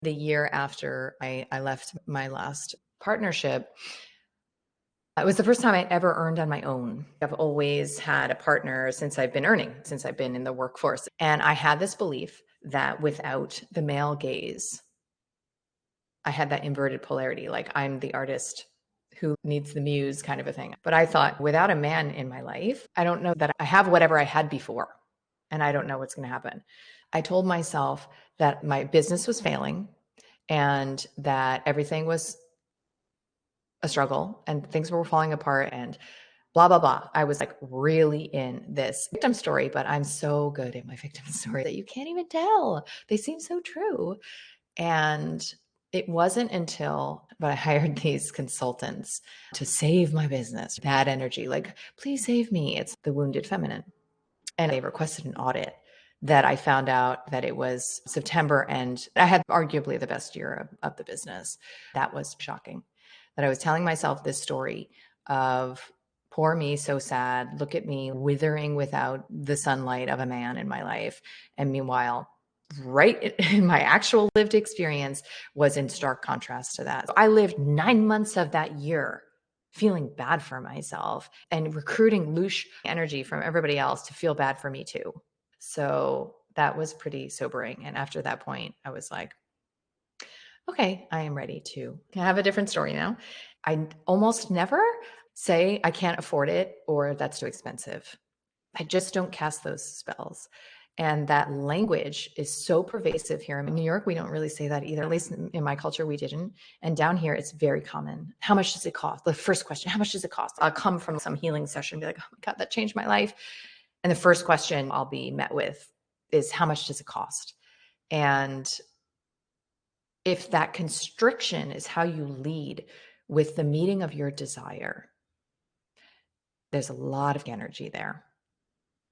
The year after I left my last partnership, it was the first time I'd ever earned on my own. I've always had a partner since I've been earning, since I've been in the workforce. And I had this belief that without the male gaze, I had that inverted polarity, like I'm the artist who needs the muse kind of a thing. But I thought, without a man in my life, I don't know that I have whatever I had before. And I don't know what's going to happen. I told myself that my business was failing and that everything was a struggle and things were falling apart and blah, blah, blah. I was like really in this victim story, but I'm so good at my victim story that you can't even tell. They seem so true. And it wasn't until but I hired these consultants to save my business, bad energy, like, please save me. It's the wounded feminine. And they requested an audit that I found out that it was September and I had arguably the best year of the business. That was shocking. That I was telling myself this story of poor me, so sad. Look at me withering without the sunlight of a man in my life. And meanwhile, right in my actual lived experience was in stark contrast to that. So I lived 9 months of that year feeling bad for myself and recruiting louche energy from everybody else to feel bad for me too. So that was pretty sobering. And after that point, I was like, okay, I am ready to have a different story now. I almost never say I can't afford it or that's too expensive. I just don't cast those spells. And that language is so pervasive here. In New York, we don't really say that either. At least in my culture, we didn't. And down here, it's very common. How much does it cost? The first question, how much does it cost? I'll come from some healing session and be like, oh my God, that changed my life. And the first question I'll be met with is, how much does it cost? And if that constriction is how you lead with the meeting of your desire, there's a lot of energy there.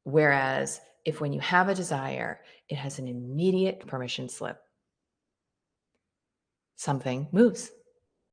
Whereas if when you have a desire, it has an immediate permission slip, something moves.